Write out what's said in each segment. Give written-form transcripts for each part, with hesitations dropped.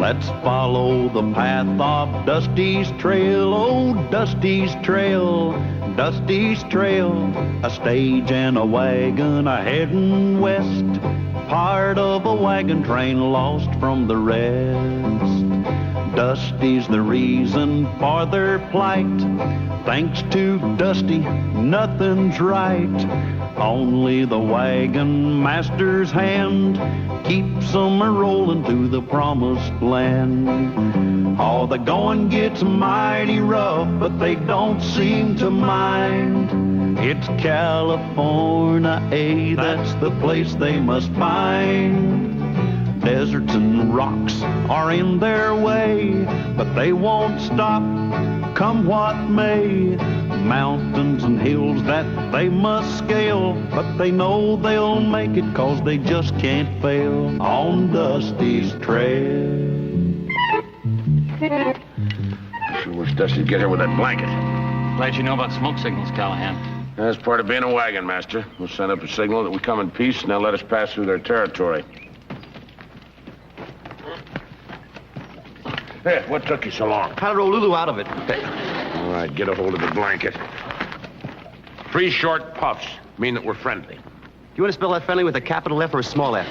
Let's follow the path of Dusty's trail, oh, Dusty's trail, Dusty's trail. A stage and a wagon a-heading west, part of a wagon train lost from the rest. Dusty's the reason for their plight. Thanks to Dusty, nothing's right. Only the wagon master's hand keeps them a-rolling to the promised land. Oh, the going gets mighty rough, but they don't seem to mind. It's California, that's the place they must find. Deserts and rocks are in their way, but they won't stop, come what may. Mountains and hills that they must scale, but they know they'll make it 'cause they just can't fail on Dusty's trail. Sure wish Dusty'd get here with that blanket. Glad you know about smoke signals, Callahan. That's part of being a wagon master. We'll send up a signal that we come in peace, and they'll let us pass through their territory. Hey, what took you so long? How to roll Lulu out of it. All right, get a hold of the blanket. 3 short puffs mean that we're friendly. Do you want to spell that friendly with a capital F or a small f?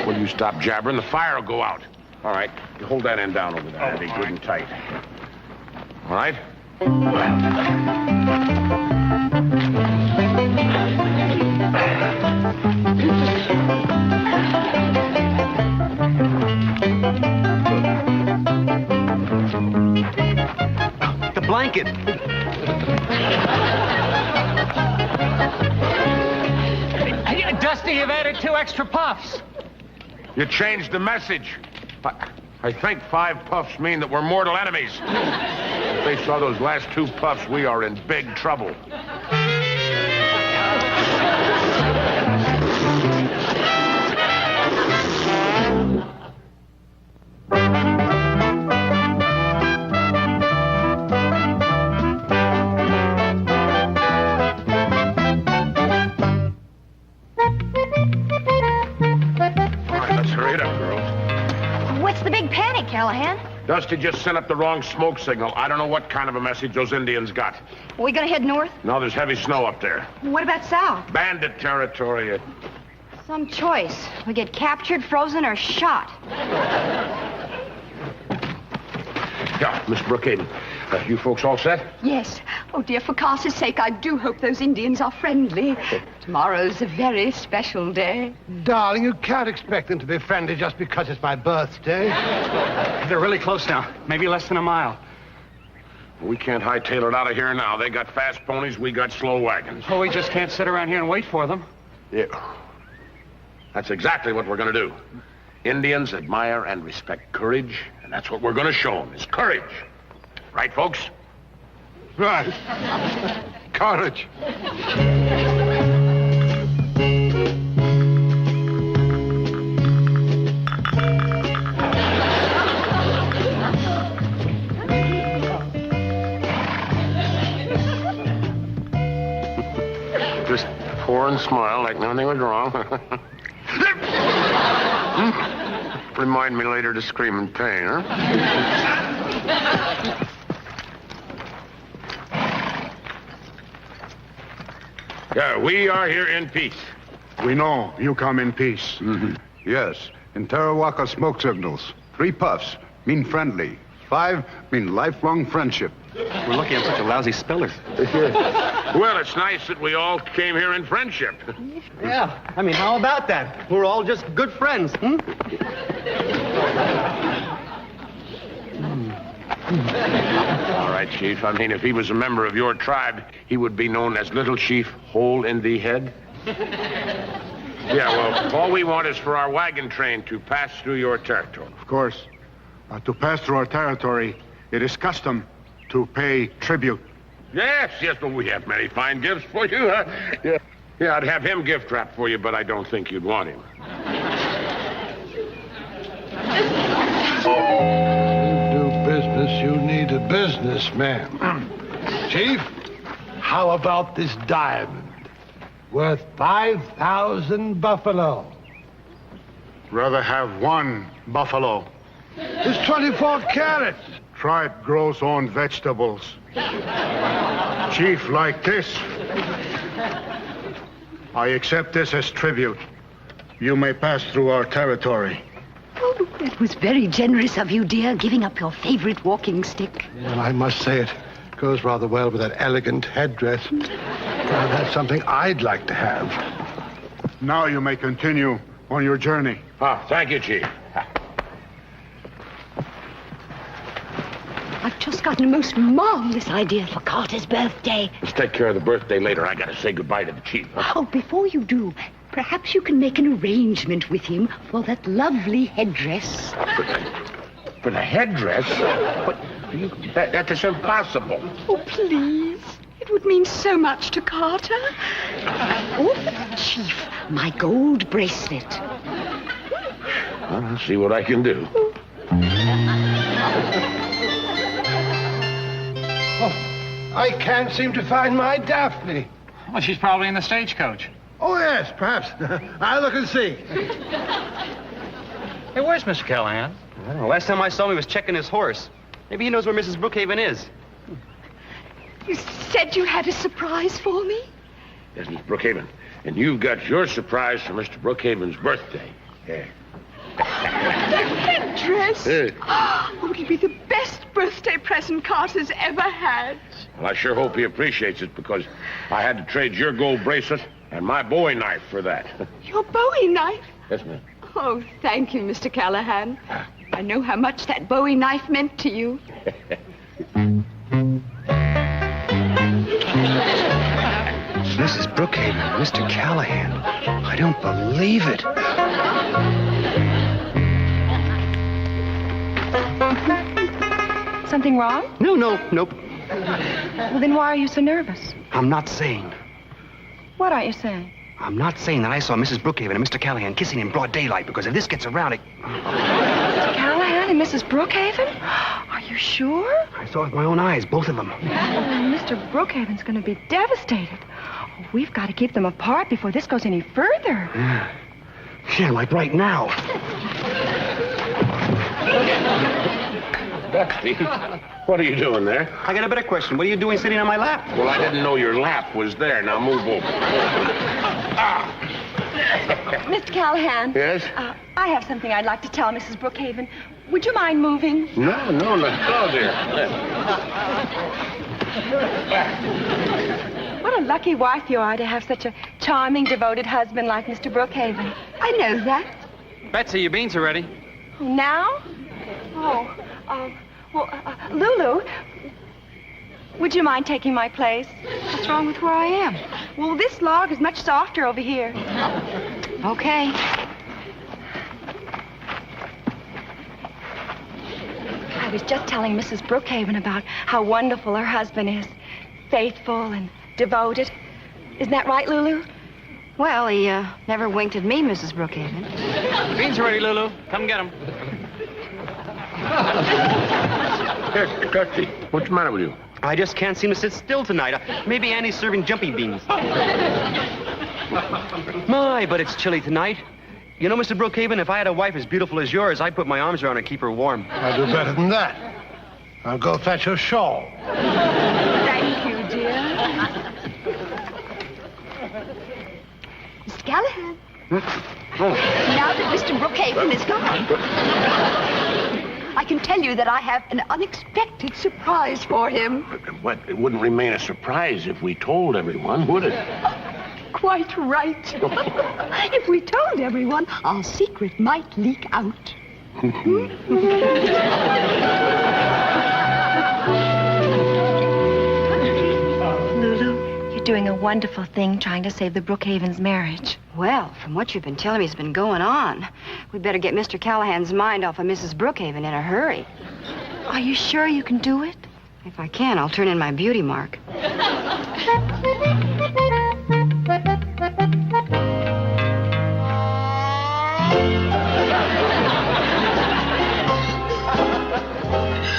Will you stop jabbering? The fire will go out. All right, you hold that end down over there. That'll be good and tight. All right? The blanket. Dusty, you've added 2 extra puffs. You changed the message. I think 5 puffs mean that we're mortal enemies. If they saw those last 2 puffs, we are in big trouble. Callahan? Dusty just sent up the wrong smoke signal. I don't know what kind of a message those Indians got. Are we gonna head north? No, there's heavy snow up there. What about south? Bandit territory. Some choice. We get captured, frozen, or shot. Yeah, Miss Brookhaven, you folks all set? Yes. Oh, dear, for Cass's sake, I do hope those Indians are friendly. Tomorrow's a very special day. Darling, you can't expect them to be friendly just because it's my birthday. They're really close now. Maybe less than a mile. We can't hightail it out of here now. They got fast ponies, we got slow wagons. Oh, we just can't sit around here and wait for them. Yeah. That's exactly what we're going to do. Indians admire and respect courage, and that's what we're going to show them, is courage. Right, folks? Right. Courage. Just pour and smile like nothing was wrong. Remind me later to scream in pain, huh? Yeah, we are here in peace. We know you come in peace. Mm-hmm. Yes, in Tarawaka smoke signals. 3 puffs mean friendly. 5 mean lifelong friendship. We're lucky I'm such a lousy speller. Well, it's nice that we all came here in friendship. Yeah, I mean, how about that? We're all just good friends, hmm? All right, Chief. I mean, if he was a member of your tribe, he would be known as Little Chief Hole in the Head. Yeah, well, all we want is for our wagon train to pass through your territory. Of course, to pass through our territory, it is custom to pay tribute. Yes, well, we have many fine gifts for you. Yeah, I'd have him gift wrap for you, but I don't think you'd want him. Do business, you need a businessman. Chief, how about this diamond? Worth 5,000 buffalo. Rather have 1 buffalo. It's 24 carats. Tribe grows own vegetables. Chief, like this. I accept this as tribute. You may pass through our territory. Oh, that was very generous of you, dear, giving up your favorite walking stick. Well, I must say it goes rather well with that elegant headdress. That's something I'd like to have. Now you may continue on your journey. Ah, thank you, Chief. I've just gotten a most marvelous idea for Carter's birthday. Let's take care of the birthday later. I gotta say goodbye to the Chief. Oh, before you do, perhaps you can make an arrangement with him for that lovely headdress. For the headdress? But that is impossible. Oh, please. It would mean so much to Carter. Oh, Chief, my gold bracelet. Well, I'll see what I can do. I can't seem to find my Daphne. Well, she's probably in the stagecoach. Oh, yes, perhaps. I'll look and see. Hey, where's Mr. Callahan? Last time I saw him, he was checking his horse. Maybe he knows where Mrs. Brookhaven is. You said you had a surprise for me? Yes, Miss Brookhaven. And you've got your surprise for Mr. Brookhaven's birthday. Yeah. The headdress? Oh, it'll be the best birthday present Carter's ever had. Well, I sure hope he appreciates it because I had to trade your gold bracelet and my Bowie knife for that. Your Bowie knife? Yes, ma'am. Oh, thank you, Mr. Callahan. I know how much that Bowie knife meant to you. Mrs. Brookhaven, Mr. Callahan. I don't believe it. Something wrong? Nope. Well, then why are you so nervous? I'm not saying. What aren't you saying? I'm not saying that I saw Mrs. Brookhaven and Mr. Callahan kissing in broad daylight, because if this gets around, it... Mr. Callahan and Mrs. Brookhaven? Are you sure? I saw it with my own eyes, both of them. Oh, Mr. Brookhaven's going to be devastated. Oh, we've got to keep them apart before this goes any further. Yeah, like right now. Dusty, what are you doing there? I got a better question. What are you doing sitting on my lap? Well, I didn't know your lap was there. Now move over. Mr. Callahan. Yes? I have something I'd like to tell Mrs. Brookhaven. Would you mind moving? No, let's go, dear. What a lucky wife you are to have such a charming, devoted husband like Mr. Brookhaven. I know that. Betsy, your beans are ready. Now? Lulu, would you mind taking my place? What's wrong with where I am? Well, this log is much softer over here. Okay. I was just telling Mrs. Brookhaven about how wonderful her husband is. Faithful and devoted. Isn't that right, Lulu? Well, he never winked at me, Mrs. Brookhaven. Beans are ready, Lulu. Come get them. Here, Dusty, what's the matter with you? I just can't seem to sit still tonight. Maybe Annie's serving jumpy beans. My, but it's chilly tonight. You know, Mr. Brookhaven, if I had a wife as beautiful as yours, I'd put my arms around her and keep her warm. I'll do better than that. I'll go fetch her shawl. Thank you, dear. Mr. Callahan. Now that Mr. Brookhaven is gone, I can tell you that I have an unexpected surprise for him. What? It wouldn't remain a surprise if we told everyone, would it? Quite right. If we told everyone, our secret might leak out. Lulu, you're doing a wonderful thing trying to save the Brookhaven's marriage. Well, from what you've been telling me has been going on, we'd better get Mr. Callahan's mind off of Mrs. Brookhaven in a hurry. Are you sure you can do it? If I can, I'll turn in my beauty mark.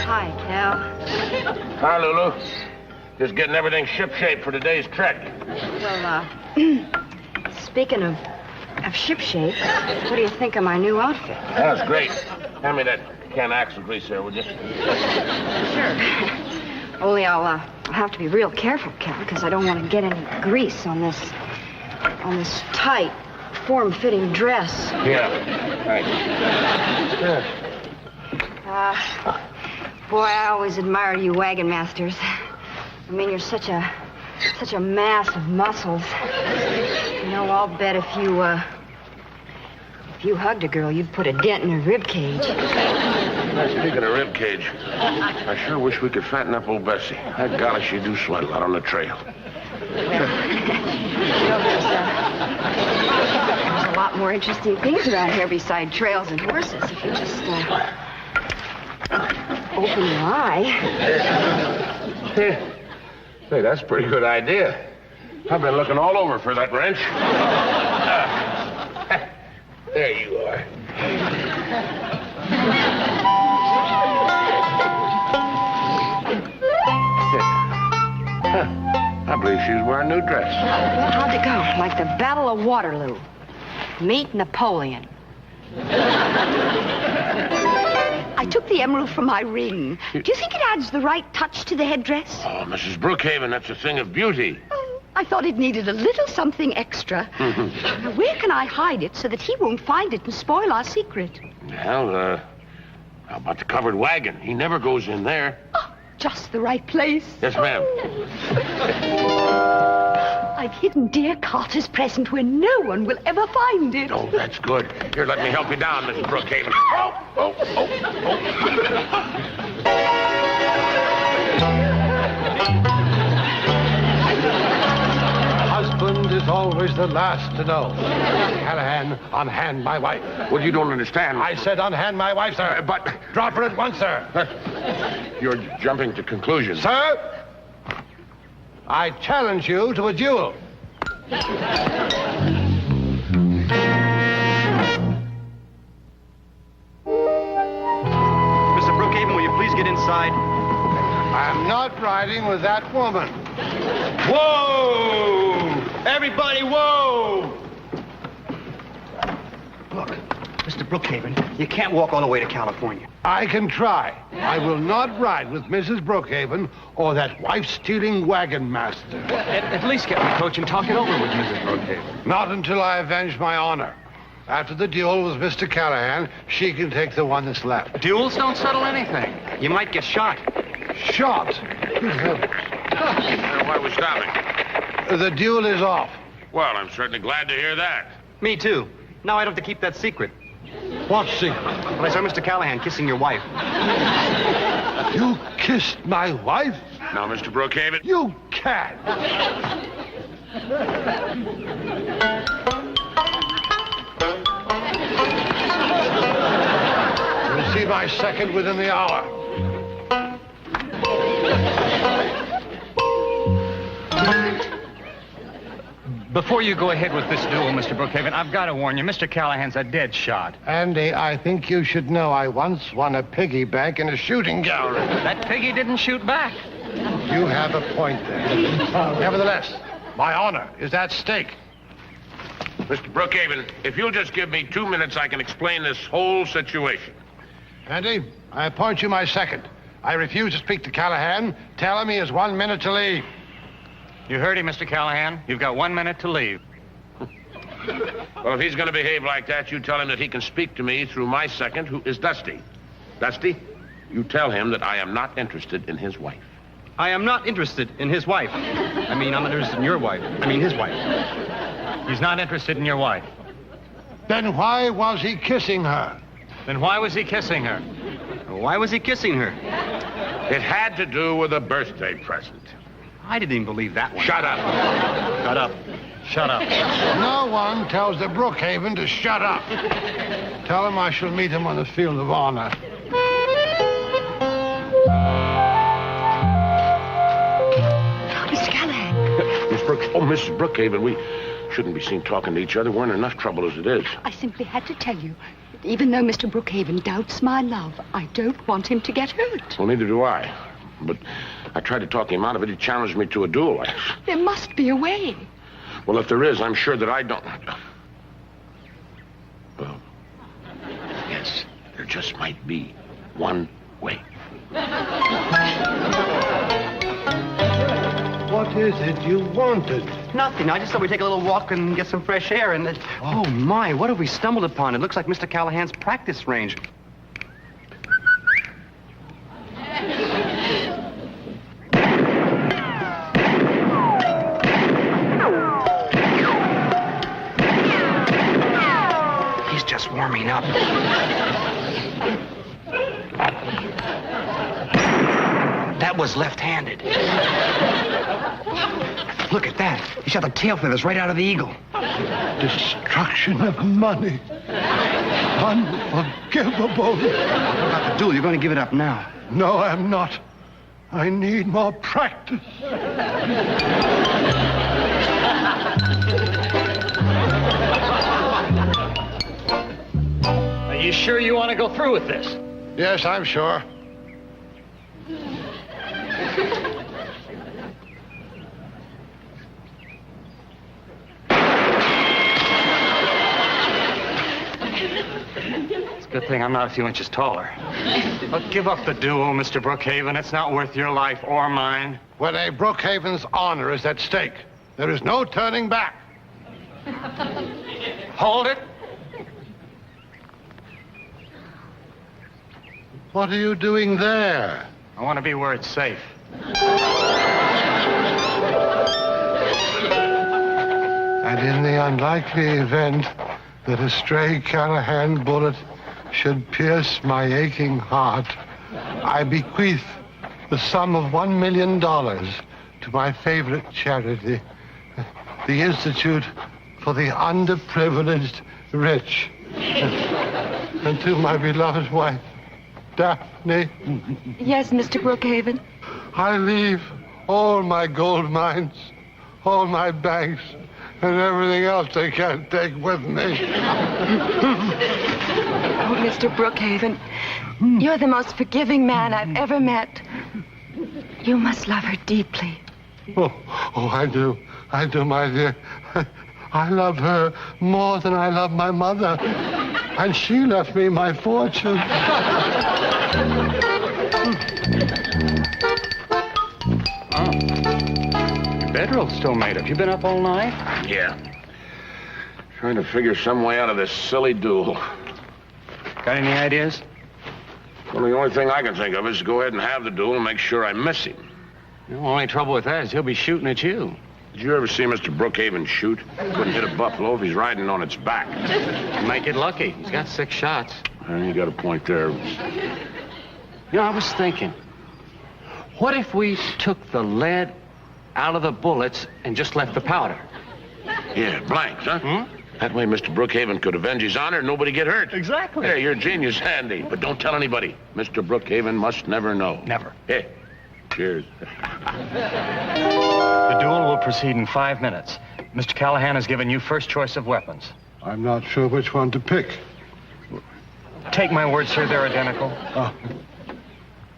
Hi, Cal. Hi, Lulu. Just getting everything shipshape for today's trek. Well, speaking of shipshape, what do you think of my new outfit? That's great. Hand me that can axle grease there, would you? Sure. Only I'll have to be real careful, Cal, because I don't want to get any grease on this tight, form-fitting dress. Yeah. Thanks. Boy, I always admire you wagon masters. I mean, you're such a mass of muscles. You know, I'll bet if you hugged a girl, you'd put a dent in her rib cage. Speaking of rib cage, I sure wish we could fatten up old Bessie. That golly, she do sweat a lot on the trail. There's a lot more interesting things around here beside trails and horses. If you just open your eye. Hey, that's a pretty good idea. I've been looking all over for that wrench. There you are. I believe she's wearing a new dress. Well, how'd it go? Like the Battle of Waterloo. Meet Napoleon. I took the emerald from my ring. Do you think it adds the right touch to the headdress? Oh, Mrs. Brookhaven, that's a thing of beauty. I thought it needed a little something extra. Now, where can I hide it so that he won't find it and spoil our secret? Well, how about the covered wagon? He never goes in there. Oh, just the right place. Yes, ma'am. I've hidden dear Carter's present where no one will ever find it. Oh, that's good. Here, let me help you down, Mrs. Brookhaven. Oh. Husband is always the last to know. Callahan, unhand my wife. Well, you don't understand. I said unhand my wife, sir. But... Drop her at once, sir. You're jumping to conclusions. Sir, I challenge you to a duel. Mr. Brookhaven, will you please get inside? I'm not riding with that woman. Whoa! Everybody, whoa! Look, Mr. Brookhaven, you can't walk all the way to California. I can try. I will not ride with Mrs. Brookhaven or that wife-stealing wagon master. At least get me, Coach, and talk it over with Mrs. Brookhaven. Not until I avenge my honor. After the duel with Mr. Callahan, she can take the one that's left. Duels don't settle anything. You might get shot. Shot? Good heavens. Why are we stopping? The duel is off. Well, I'm certainly glad to hear that. Me too. Now I don't have to keep that secret. What secret? Well, I saw Mr. Callahan kissing your wife. You kissed my wife? Now, Mr. Brookhaven. You can't. You'll see my second within the hour. Before you go ahead with this duel, Mr. Brookhaven, I've got to warn you, Mr. Callahan's a dead shot. Andy, I think you should know I once won a piggy bank in a shooting gallery. That piggy didn't shoot back. You have a point there. Nevertheless, my honor is at stake. Mr. Brookhaven, if you'll just give me 2 minutes, I can explain this whole situation. Andy, I appoint you my second. I refuse to speak to Callahan. Tell him he has 1 minute to leave. You heard him, Mr. Callahan. You've got 1 minute to leave. Well, if he's going to behave like that, you tell him that he can speak to me through my second, who is Dusty. Dusty, you tell him that I am not interested in his wife. I am not interested in his wife. I mean, I'm interested in your wife. I mean, his wife. He's not interested in your wife. Then why was he kissing her? Then why was he kissing her? Why was he kissing her? It had to do with a birthday present. I didn't even believe that one. Shut up. Shut up. Shut up. No one tells the Brookhaven to shut up. Tell him I shall meet him on the field of honor. Mr. Callahan. Mrs. Brookhaven, we shouldn't be seen talking to each other. We're in enough trouble as it is. I simply had to tell you that even though Mr. Brookhaven doubts my love, I don't want him to get hurt. Well, neither do I. But I tried to talk him out of it. He challenged me to a duel. There must be a way. Well, if there is, I'm sure that I don't... Well, yes, there just might be. one way. What is it you wanted? Nothing. I just thought we'd take a little walk and get some fresh air. And oh my, what have we stumbled upon? It looks like Mr. Callahan's practice range. He's just warming up. That was left-handed. Look at that. He shot the tail feathers right out of the eagle. Destruction of money. Unforgivable. What about the duel? You're going to give it up now. No, I'm not. I need more practice. Are you sure you want to go through with this? Yes, I'm sure. It's a good thing I'm not a few inches taller. But give up the duel, Mr. Brookhaven. It's not worth your life or mine. When a Brookhaven's honor is at stake, there is no turning back. Hold it. What are you doing there? I want to be where it's safe. And in the unlikely event that a stray Callahan bullet should pierce my aching heart, I bequeath the sum of $1 million to my favorite charity, the Institute for the Underprivileged Rich, and to my beloved wife, Daphne. Yes, Mr. Brookhaven. I leave all my gold mines, all my banks, and everything else they can't take with me. Oh, Mr. Brookhaven, you're the most forgiving man I've ever met. You must love her deeply. Oh, I do, my dear. I love her more than I love my mother. And she left me my fortune. Your bedroll's still made up. You been up all night? Yeah. Trying to figure some way out of this silly duel. Got any ideas? Well, the only thing I can think of is to go ahead and have the duel and make sure I miss him. The only trouble with that is he'll be shooting at you. Did you ever see Mr. Brookhaven shoot? Couldn't hit a buffalo if he's riding on its back. Might get lucky. He's got 6 shots. You got a point there. You know, I was thinking, what if we took the lead out of the bullets and just left the powder? Yeah, blanks, huh? That way Mr. Brookhaven could avenge his honor and nobody get hurt. Exactly. Hey, you're a genius, Andy. But don't tell anybody. Mr. Brookhaven must never know. Never. Hey, cheers. The duel will proceed in 5 minutes. Mr. Callahan has given you first choice of weapons. I'm not sure which one to pick. Take my word, sir, they're identical. Oh.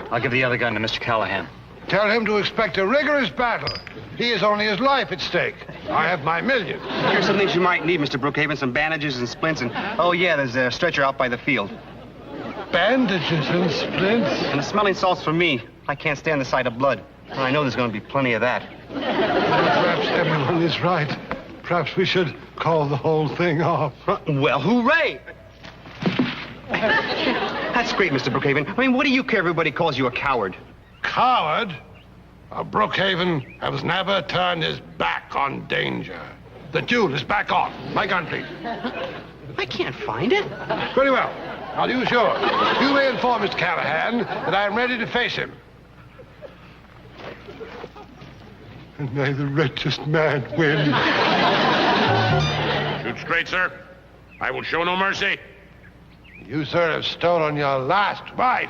I'll give the other gun to Mr. Callahan. Tell him to expect a rigorous battle. He has only his life at stake. I have my millions. Here's some things you might need, Mr. Brookhaven. Some bandages and splints and... Oh, yeah, there's a stretcher out by the field. Bandages and splints? And the smelling salts for me. I can't stand the sight of blood. And I know there's going to be plenty of that. Perhaps everyone is right. Perhaps we should call the whole thing off. Well, hooray! That's great, Mr. Brookhaven. I mean, what do you care if everybody calls you a coward? Coward? Brookhaven has never turned his back on danger. The duel is back on. My gun, please. I can't find it. Very well. I'll use yours. You may inform Mr. Callahan that I am ready to face him. And may the richest man win. Shoot straight, sir. I will show no mercy. You, sir, have stolen your last wife.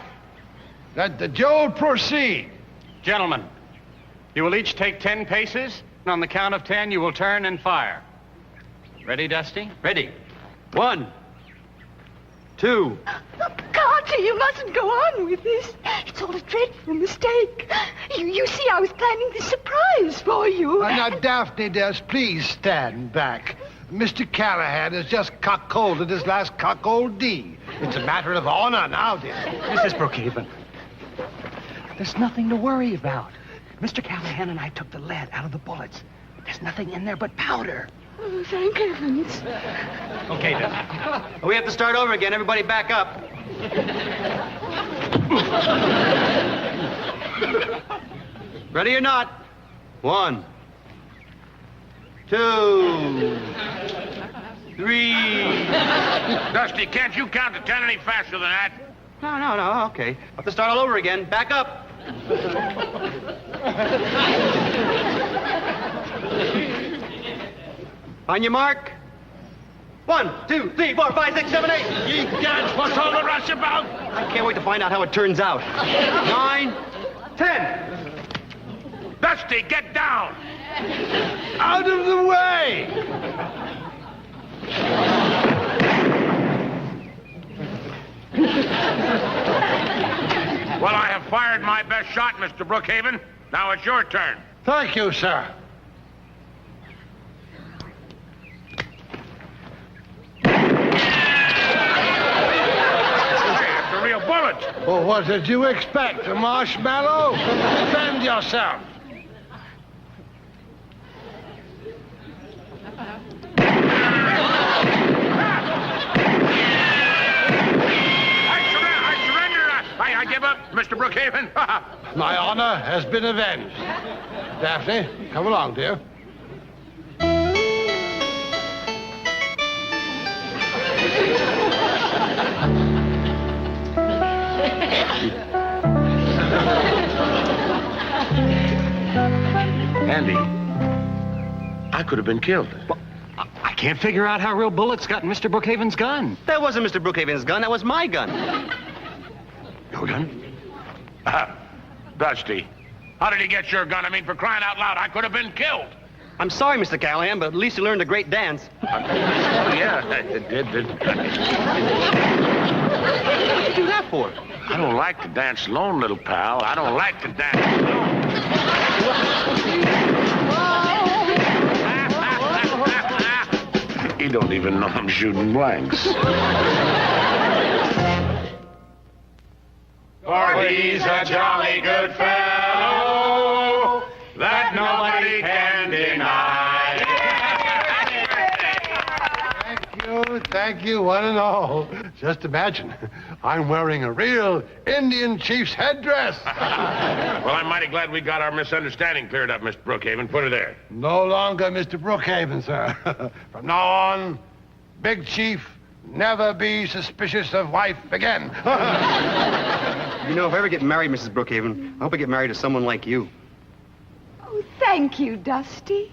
Let the duel proceed. Gentlemen, you will each take 10 paces. And on the count of 10, you will turn and fire. Ready, Dusty? Ready. 1, 2. Carter, you mustn't go on with this. It's all a dreadful mistake. You see, I was planning this surprise for you. Now, Daphne, dears, please stand back. Mr. Callahan has just cuckolded his last cuckoldee. It's a matter of honor now, dear. Mrs. Brookhaven, there's nothing to worry about. Mr. Callahan and I took the lead out of the bullets. There's nothing in there but powder. Oh, thank heavens. Okay, then. We have to start over again. Everybody back up. Ready or not? 1, 2, 3. Dusty, can't you count to 10 any faster than that? No, okay. Have to start all over again. Back up. On your mark. 1, 2, 3, 4, 5, 6, 7, 8. Ye gods, what's all the rush about? I can't wait to find out how it turns out. 9, 10. Dusty, get down! Out of the way! Well, I have fired my best shot, Mr. Brookhaven. Now it's your turn. Thank you, sir. Real bullet. Well, what did you expect? A marshmallow? Defend yourself. I surrender. I give up, Mr. Brookhaven. My honor has been avenged. Daphne, come along, dear. Andy, I could have been killed. Well, I can't figure out how real bullets got in Mr. Brookhaven's gun. That wasn't Mr. Brookhaven's gun. That was my gun. Your gun? Dusty, how did he get your gun? I mean, for crying out loud, I could have been killed. I'm sorry, Mr. Callahan, but at least you learned a great dance. Yeah, it did. What did you do that for? I don't like to dance alone, little pal. I don't like to dance alone. He don't even know I'm shooting blanks. For he's a jolly good fellow that nobody can deny. Thank you, one and all. Just imagine, I'm wearing a real Indian chief's headdress. Well, I'm mighty glad we got our misunderstanding cleared up, Mr. Brookhaven. Put her there. No longer Mr. Brookhaven, sir. From now on, Big Chief, never be suspicious of wife again. You know, if I ever get married, Mrs. Brookhaven, I hope I get married to someone like you. Oh, thank you, Dusty.